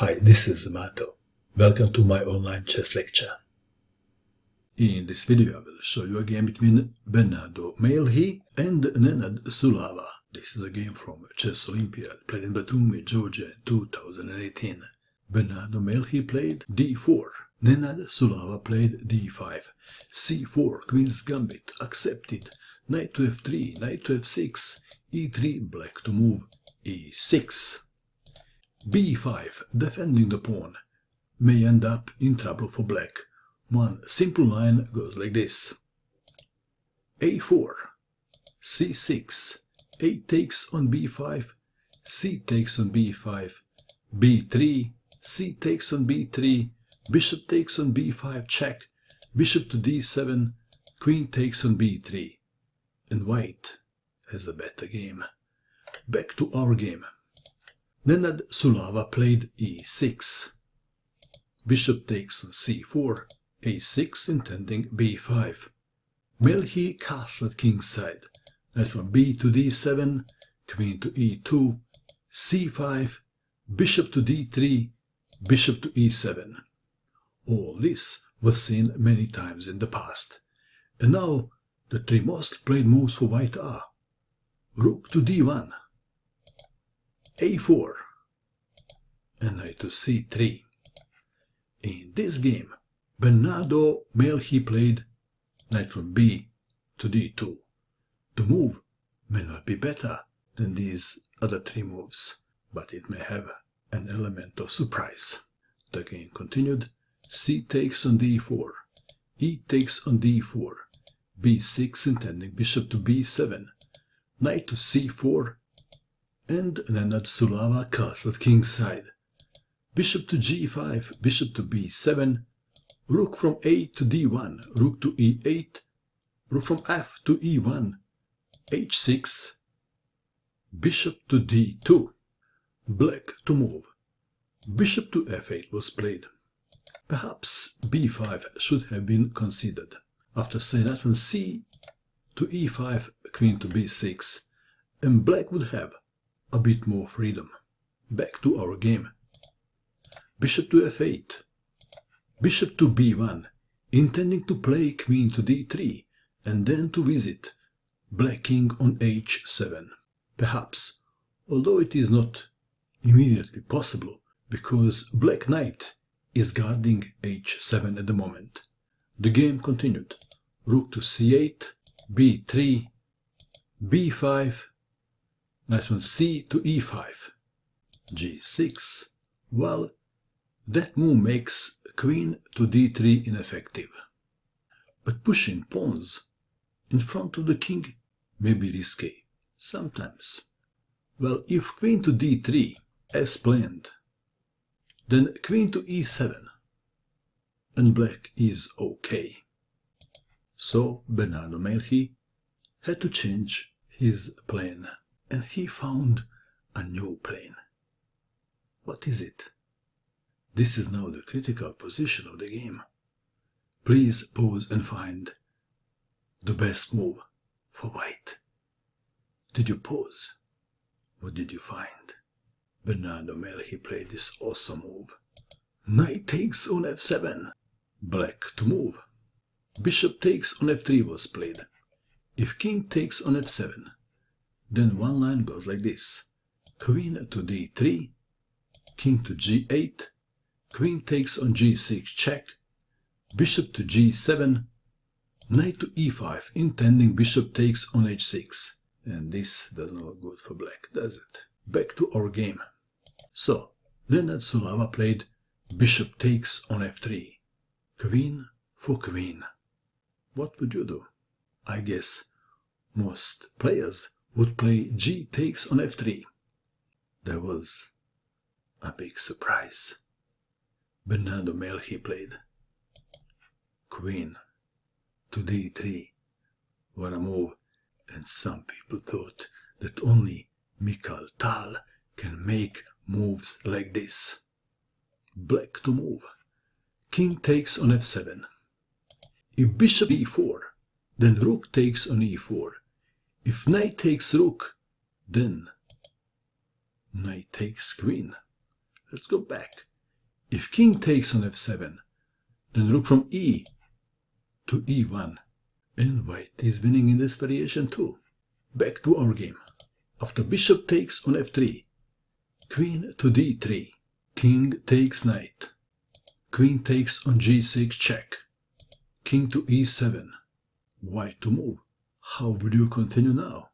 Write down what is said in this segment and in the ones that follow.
Hi, this is Mato. Welcome to my online chess lecture. In this video I will show you a game between Bernardo Mailhe and Nenad Sulava. This is a game from Chess Olympiad, played in Batumi, Georgia in 2018. Bernardo Mailhe played d4. Nenad Sulava played d5. c4, Queen's Gambit, accepted. Knight to f3, knight to f6, e3, black to move, e6. b5, defending the pawn, may end up in trouble for black. One simple line goes like this. a4, c6, a takes on b5, c takes on b5, b3, c takes on b3, bishop takes on b5, check, bishop to d7, queen takes on b3. And white has a better game. Back to our game. Nenad Sulava played e6. Bishop takes on c4, a6 intending b5. Mailhe castled kingside. Knight from b to d7, queen to e2, c5, bishop to d3, bishop to e7. All this was seen many times in the past. And now the three most played moves for white are rook to d1, a4, and knight to c3. In this game, Bernardo Mailhe played knight from b to d2. The move may not be better than these other three moves, but it may have an element of surprise. The game continued. C takes on d4, e takes on d4, b6 intending bishop to b7, knight to c4, and Nenad Sulava castled kingside. Bishop to g5, bishop to b7, rook from a to d1, rook to e8, rook from f to e1, h6, bishop to d2, black to move. Bishop to f8 was played. Perhaps b5 should have been considered. After say knight from c to e5, queen to b6, and black would have a bit more freedom. Back to our game. Bishop to f8, bishop to b1, intending to play queen to d3, and then to visit black king on h7. Perhaps, although it is not immediately possible, because black knight is guarding h7 at the moment. The game continued. Rook to c8, b3, b5, knight from c to e5, g6. Well, that move makes queen to d3 ineffective. But pushing pawns in front of the king may be risky, sometimes. Well, if queen to d3, as planned, then queen to e7, and black is okay. So Bernardo Mailhe had to change his plan, and he found a new plan. What is it? This is now the critical position of the game. Please pause and find the best move for white. Did you pause? What did you find? Bernardo Mailhe played this awesome move. Knight takes on f7. Black to move. Bishop takes on f3 was played. If king takes on f7, then one line goes like this. Queen to d3, king to g8, queen takes on g6 check, bishop to g7, knight to e5 intending bishop takes on h6. And this doesn't look good for black, does it? Back to our game. So, Nenad Sulava played bishop takes on f3. Queen for queen. What would you do? I guess most players would play g takes on f3. There was a big surprise. Bernardo Mailhe played queen to d3. What a move. And some people thought that only Mikhail Tal can make moves like this. Black to move. King takes on f7. If bishop e4, then rook takes on e4. If knight takes rook, then knight takes queen. Let's go back. If king takes on f7, then rook from e to e1. And white is winning in this variation too. Back to our game. After bishop takes on f3, queen to d3, king takes knight, queen takes on g6 check, king to e7, white to move. How would you continue now?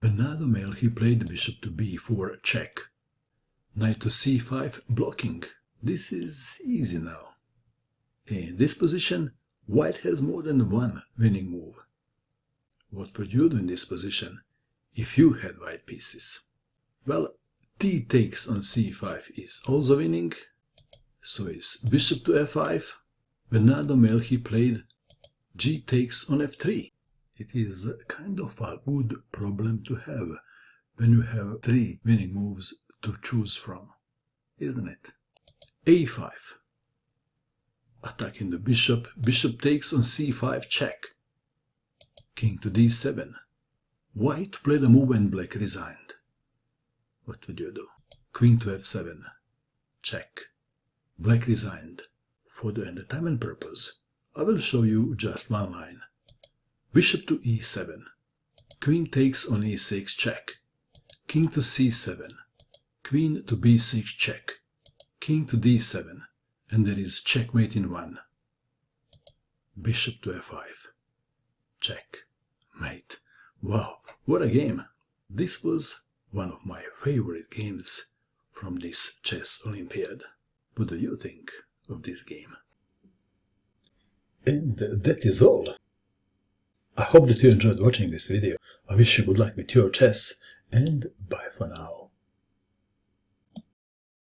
Bernardo Mailhe played the bishop to b4 check, knight to c5 blocking. This is easy now. In this position, white has more than one winning move. What would you do in this position if you had white pieces? Well, d takes on c5 is also winning, so is bishop to f5. Bernardo Mailhe played g takes on f3. It is kind of a good problem to have when you have 3 winning moves to choose from, isn't it? a5. Attacking the bishop, bishop takes on c5 check, king to d7. White played a move and black resigned. What would you do? Queen to f7, check. Black resigned. For the entertainment purpose, I will show you just one line. Bishop to e7, queen takes on e6 check, king to c7, queen to b6 check, king to d7, and there is checkmate in 1. Bishop to f5, check, mate. Wow, what a game! This was one of my favorite games from this chess Olympiad. What do you think of this game? And that is all. I hope that you enjoyed watching this video. I wish you good luck with your chess, and bye for now.